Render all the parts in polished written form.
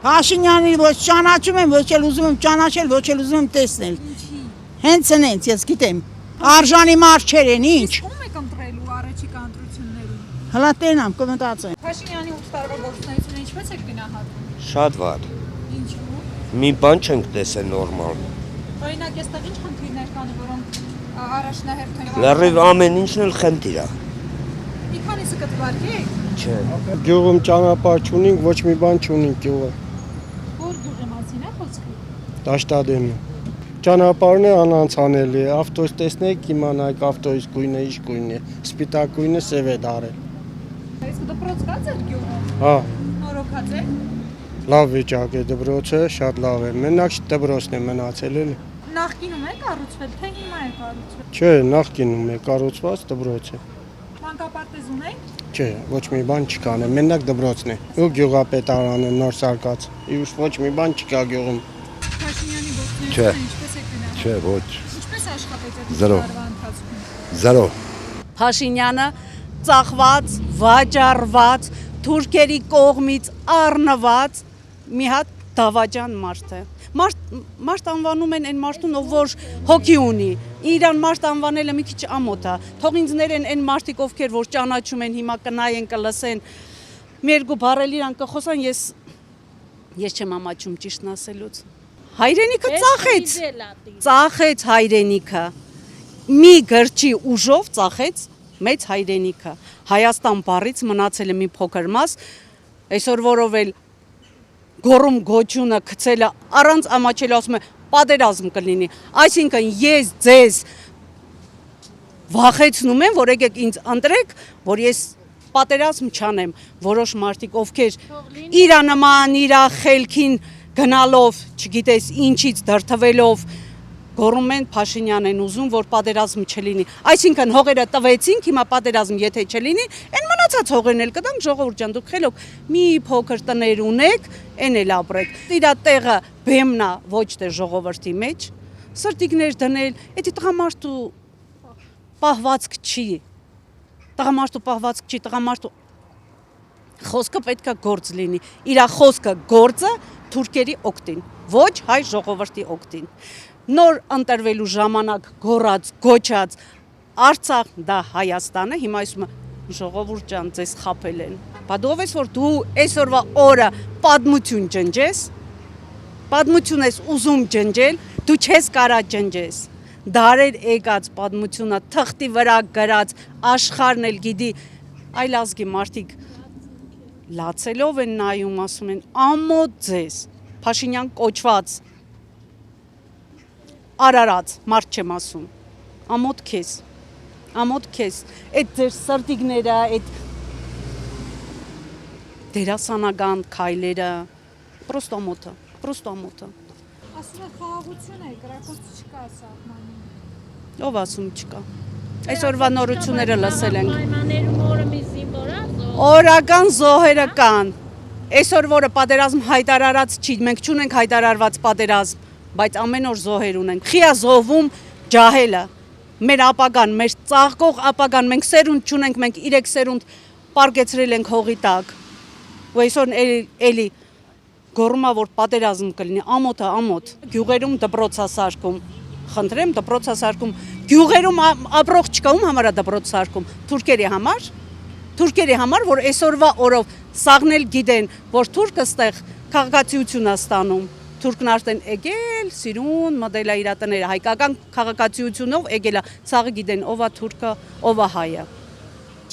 Փաշինյանի ոչ ճանաչում եմ, ոչ էլ ուզում եմ ճանաչել, ոչ էլ ուզում եմ տեսնել։ Հենց այնց, ես գիտեմ։ Արժանի մարդ չեն, ինչ։ Ում եք ընտրելու առաջիկա ընտրություններում։ Հլա տենամ, կմտածեմ։ Փաշինյանի 8 տարվա գործունեությունը ինչպես եք գնահատում։ Շատ վատ։ Ինչու։ Մի բան չենք տեսել նորմալ։ Օրինակ, այստեղ ինչ խնդիրներ կան, որոնք առաջնահերթ են։ Լրիվ ամեն ինչն էլ խնդիր է։ Մի քանիսը կտվարկեք։ Չէ։ Գյուղում ճանապարհ չունենք, ոչ մի բան չունենք գյուղը։ Որ գյուղի մասին է խոսքը։ Դաշտադեմը։ Ճանապարհն է անանցանելի, ավտոս տեսնեք, իմանայք ավտոյից գույնը ինչ գույն է, սպիտակ գույնը սև է դարել։ Իսկ դպրոց կա ձեր գյուղում։ Հա, Նորոգած է։ լավ վիճակ է դպրոցը, շատ լավ է։ Մենակ դպրոցն է մնացել էլի։ Նախկինում է կառուցվել, թե հիմա է կառուցվել։ Չէ, նախկինում է կառուցված դպրոցը։ Մանկապարտեզ ունեք։ Չէ, ոչ մի բան չկա, մենակ դպրոցն է։ Ու գյուղապետարանը նոր սարկած։ Իուշ ոչ մի բան չկա գյուղում։ Փաշինյանի Չէ։ գործունեությունը ինչպես եք գնահատում։ Չէ, ոչ։ Ինչպես աշխատեց այդ Զրո։ տարվա ընթացքում։ Զրո։ Փաշինյանը ծախված, վաճառված, թուրքերի կողմից առնված մի հատ դավաճան մարդ է։ Մարդ անվանում են այն մարդուն, ով որ հոգի ունի։ Իրան մարդ անվանելը մի քիչ ամոթ է։ Թող ինձ ներեն այն մարդիկ, ովքեր որ ճանաչում են, հիմա կնայեն, կլսեն։ Մի երկու բառել իրան կխոսան, ես չեմ ամաչում ճիշտն ասելուց։ Հայրենիքը ծախեց հայրենիքը։ Մի գրչի ուժով ծախեց մեծ հայրենիքը։ Հայաստան բառից մնացել է մի փոքր մաս, այսօր որով էլ գոռում գոչյունը գցելը առանց ամաչելու ասում է պատերազմ կլինի։ Այսինքն ես ձեզ վախեցնում եմ, որ եկեք ինձ ընտրեք, որ ես պատերազմ չանեմ։ Որոշ մարդիկ, ովքեր իրա նման, իրա խելքին գնալով, չգիտես ինչից դրթվելով գոռում են Փաշինյան են ուզում, որ պատերազմ չլինի։ Այսինքն հողերը տվեցինք, հիմա պատերազմ եթե չլինի, այն մնացած հողերն էլ կտանք, ժողովուրդ ջան, դուք խելոք մի փոքր տներ ունեք, այն էլ ապրեք։ Իրա տեղը բեմնա ոչ թե ժողովրդի մեջ, սրտիկներ դնել, էդի տղամարդու պահվածք չի։ Տղամարդու խոսքը պետքա գործ լինի։ Իրա խոսքը գործը թուրքերի օգտին, ոչ հայ ժողովրդի օգտին։ Նոր ընտրվելու ժամանակ գոռած, գոչած Արցախ դա Հայաստանը, հիմա ասում է ժողովուրդ ջան, ձեզ խաբել են։ Բա դու ով ես որ դու այսօրվա օրը պատմություն ջնջես, պատմություն ես ուզում ջնջել, դու չես կարա ջնջես։ Դարեր եկած պատմությունը թղթի վրա գրած աշխարհն էլ գիտի, այլ ազգի մարդիկ լացելով են նայում, ասում են ամոթ ձեզ, Փաշինյան կոչված Արարած, մարդ չեմ ասում, ամոթ քեզ, այդ ձեր սրտիկները, այդ դերասանական քայլերը, պրոստո ամոթը։ Ասում է խաղաղություն է, կրակոց չկա սահմանում։ Ով ասում չկա։ Այսօրվա նորությունները լսել ենք։ Օրական զոհերը կան։ Այսօր որը պատերազմ հայտարարած չի, մենք չունենք հայտարարված պատերազմ, բայց ամեն օր զոհեր ունենք։ Խիա զոհվում ջահելը, մեր ապագան, մեր ծաղկող ապագան, մենք սերունդ չունենք, մենք 3 սերունդ պարգեցրել ենք հողի տակ։ Ու այսօր էլի գոռումա որ պատերազմ կլինի, ամոթ, գյուղերում դպրոցասարկում, խնդրեմ դպրոցասարկում, գյուղերում ապրող չկա, ում համար է դպրոցասարկում, թուրքերի համար, որ այսօրվա օրով սաղնել գիտեն, որ թուրքը ստեղ քաղաքացիություն է ստանում, թուրքն արդեն եկել, սիրուն, մտել է իր տները, հայկական քաղաքացիությունով եկել է, սաղը գիտեն, ով է թուրքը, ով է հայը։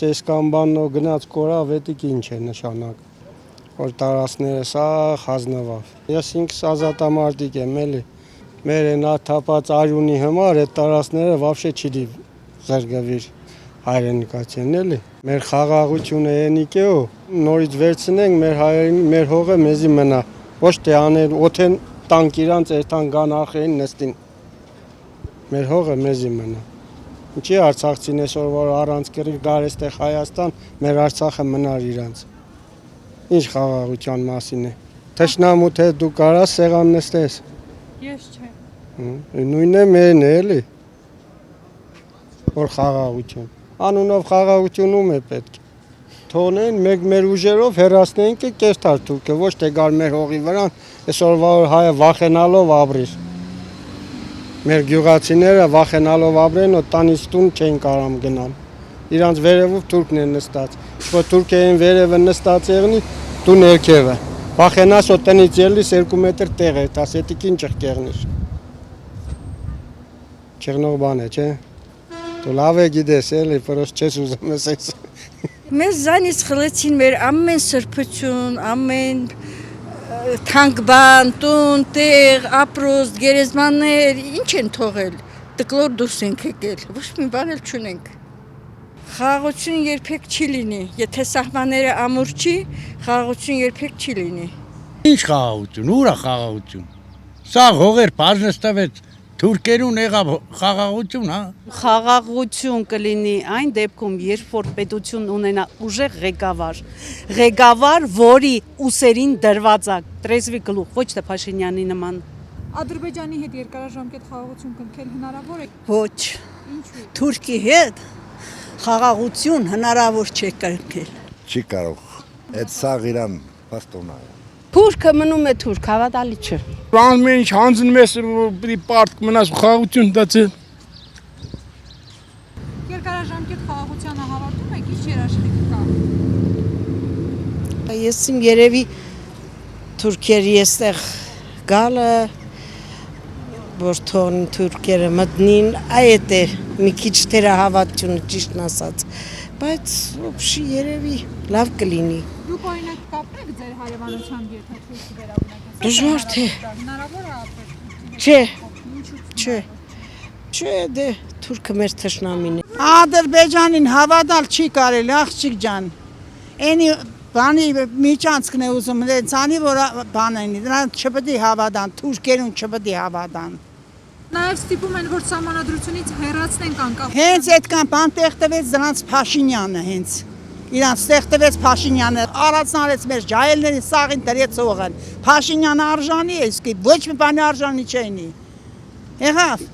Ծեսկամբաննո գնաց կորավ, էդիկ ինչ է նշանակ, որ տարածները սա խազնվավ։ Ես ինքս ազատամարտիկ եմ էլի, մեր են աթապած արյունի համար այդ տարածները վավշե չի զրգվիր հայրենիքացին էլի։ Մեր խաղաղությունը ենիկ է ու նորից վերցնենք մեր հայրենի, մեր հողը մեզի մնա։ Ոչ թե անել օթեն տանք իրանց երթան գան ախեին նստին։ Մեր հողը մեզի մնա։ Ինչի արցախցին այսօր որ առանց կրիկ գարեստեղ Հայաստան, մեր Արցախը մնար իրանց։ Ինչ խաղաղության մասին է։ Թշնամու թե դու կարաս սեղան նստես։ Ես չեմ։ Նույնն է մերն է էլի։ Որ խաղաղություն։ Անունով խաղաղություն ում է պետք։ թողնեն, մեկ մեր ուժերով հեռացնենք կեսթար թուրքը, ոչ թե գար մեր հողի վրա, այսօրվա հայը վախենալով ապրիր։ Մեր գյուղացիները վախենալով ապրեն, ու տանից տուն չեն կարամ գնալ։ Իրանց վերևով թուրքն է նստած։ Որ թուրքերին վերևը նստած եղնի, դու ներքևը։ Վախենաս ու տնից ելիս 2 մետր տեղ է, ասետիկին չղկեղնիր։ Չեղնող բան է, չէ։ Դու լավ է գիտես, էլի, պրոս չես ուզում ես այս։ Մեզ զանից խլեցին մեր ամեն սրբություն, ամեն թանկ բան, տուն, տեղ, ապրոստ, գերեզմաններ, ինչ են թողել, տկլոր դուրս ենք եկել, ոչ մի բան էլ չունենք։ Խաղաղություն երբեք չի լինի, եթե սահմանները ամուր չի, խաղաղություն երբեք չի լինի։ Ինչ խաղաղություն, ուր է խաղաղություն։ Սա հողեր բաժնստվեց, թուրքերուն եղավ խաղաղություն, հա։ Խաղաղություն կլինի այն դեպքում, երբ որ պետություն ունենա ուժեղ ղեկավար, որի ուսերին դրված է տրեզվի գլուխ, ոչ թե Փաշինյանի նման։ Ադրբեջանի հետ երկարաժամկետ խաղաղություն կնքել հնարավոր է։ Ոչ։ Ինչու՞։ Թուրքի հետ խաղաղություն հնարավոր չէ կրկել։ Չի կարող։ Այդ սաղ իրան պաստոնա է։ Թուրքը մնում է թուրք, հավատալի չէ։ Ամեն ինչ հանձնում ես, պիտի պարտք մնաս խաղաղություն դացել։ Երկարաժամկետ խաղաղությանը հավատում եք, ինչ երաշխիք կա։ Ես իմ երևի թուրքերի էստեղ գալը, որ թողնին թուրքերը մտնին, այդ է մի քիչ թերահավատությունը ճիշտն ասած, բայց ոբշի երևի լավ կլինի։ Դուք օրինակ կապնեք ձեր հարևանությամբ, եթե թուրքի վերաբնակ։ Դժվար թե։ Հնարավոր է ապրել։ Չէ։ Չէ, դե թուրքը մեր թշնամին է։ Ադրբեջանին հավատալ չի կարելի, աղջիկ ջան։ Էնի բանի միջանցքն է ուզում լեցանի, որ բան են, դրանց չպետք է հավատան, թուրքերուն չպետք է հավատան։ Նաև ստիպում են, որ սահմանադրությունից հեռացնենք անկախ։ Հենց այդքան բան տեղ տվեց դրանց Փաշինյանը հենց։ Իրանց տեղ տվեց Փաշինյանը, առանցնարեց մեր ջահելների սաղին դրեց օղան։ Փաշինյանը արժանի է, իսկ ոչ մի բանի արժանի չենի։ Եղավ։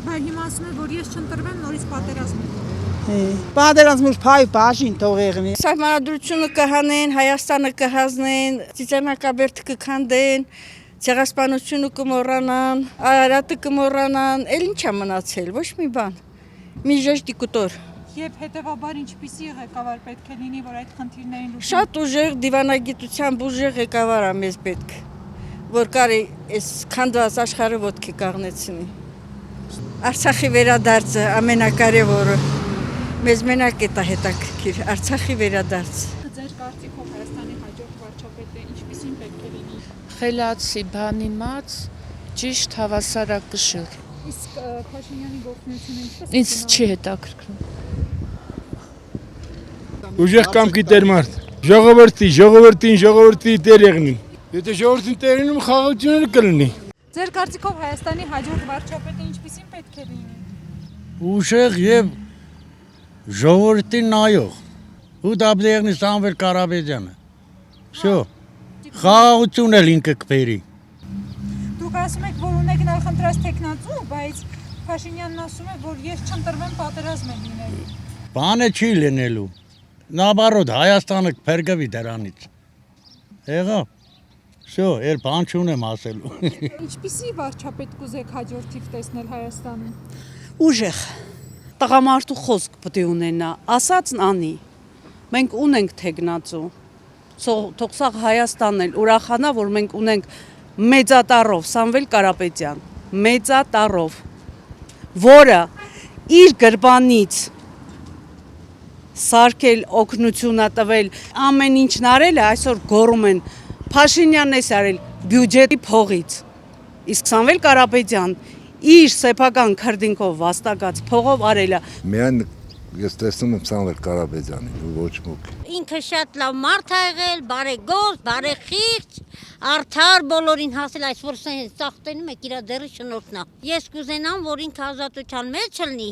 Բայց հիմա ասում են, որ ես չընտրվեմ, նորից պատերազմ։ Պատերազմուր փայ բաժին թողեղնի։ Սահմանադրությունը կհանեն, Հայաստանը կհազնեն, Ծիծեռնակաբերդը կքանդեն, ցեղասպանությունը կմոռանան, Արարատը կմոռանան, էլ ինչ է մնացել, ոչ մի բան։ Մի ժեշտի կուտոր։ Եվ հետևաբար ինչպիսի ղեկավար պետք է լինի, որ այդ խնդիրներին լուծի։ Շատ ուժեղ դիվանագիտությամբ ուժեղ ղեկավար է մեզ պետք, որ կարի այս քանդված աշխարհը ոտքի կաղնեցնի։ Արցախի վերադարձը ամենակարևորը։ Մեզ մենակ է դա հետաքրքիր, Արցախի վերադարձը։ Ձեր կարծիքով Հայաստանի հաջորդ վարչապետը ինչպիսին պետք է լինի։ Խելացի, բանիմաց, ճիշտ հավասարակշիռ։ Իսկ Փաշինյանի գործունեությունը ինչպես։ Ինձ չի հետաքրքրում։ Ուժեղ կամքի տերմարդ։ Ժողովրդին տեր եղնին։ Եթե ժողովրդին տեր լինում խաղաղությունը կլինի։ Ձեր կարծիքով Հայաստանի հաջորդ վարչապետը ինչպիսին պետք է լինի։ Ուժեղ եւ ժողովրդին նայող։ Ու դա պետք է եղնի Սամվել Կարապետյանը։ Всё։ Խաղաղություն էլ ինքը կբերի։ Դուք ասում եք, որ ունեք նախընտրած տեխնացու, բայց Փաշինյանն ասում է, որ ես չընտրվեմ, պատերազմ է լինելու։ Բանը չի լինելու։ Նաբարոդ Հայաստանը կփրկվի դրանից։ Եղավ։ Всё, երբ բան չունեմ ասելու։ Ինչպիսի վարչապետ կուզեք հաջորդիվ տեսնել Հայաստանում։ Ուժեղ տղամարդու խոսք պետք է ունենա, ասածն անի։ Մենք ունենք թեկնածու։ Թող սա Հայաստանն էլ ուրախանա, որ մենք ունենք մեծատառով Սամվել Կարապետյան, մեծատառով, որը իր գրբանից սարքել օգնությունա տվել, ամեն ինչն արել է, այսօր գոռում են Փաշինյանն է արել բյուջետի փողից։ Իսկ Սամվել Կարապետյան իր սեփական քրդինքով վաստակած փողով արել է։ Միայն ես տեսնում եմ Սամվել Կարապետյանին ու ոչ ոք։ Ինքը շատ լավ մարդ է եղել, բարեգործ, բարեխիղճ, արդար բոլորին հասել, այսօր ծաղտենում եք իր դերի շնորհքն է։ Ես կուզենամ, որ ինքը ազատության մեջ լինի,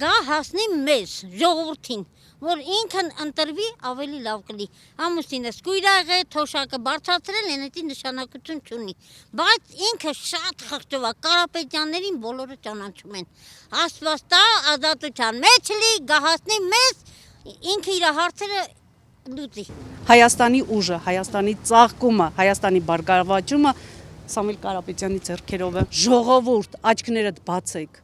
գա հասնի մեզ, ժողովրդին, որ ինքն ընտրվի ավելի լավ կլի։ Ամուսինս կույրաղ է, թոշակը բարձրացրել են, դա նշանակություն չունի։ Բայց ինքը շատ խղճով է, Կարապետյաններին բոլորը ճանաչում են։ Աստված տա ազատության մեջ լի, գա հասնի մեզ, ինքը իր հարցերը լուծի։ Հայաստանի ուժը, Հայաստանի ծաղկումը, Հայաստանի բարգավաճումը Սամվել Կարապետյանի ձեռքերով է։ Ժողովուրդ, աչքներդ բացեք։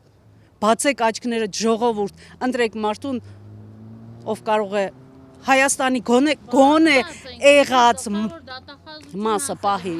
Բացեք աչքներդ, ժողովուրդ, ընտրեք մարդուն, ով կարող է Հայաստանի գոնե եղած մասը պահի։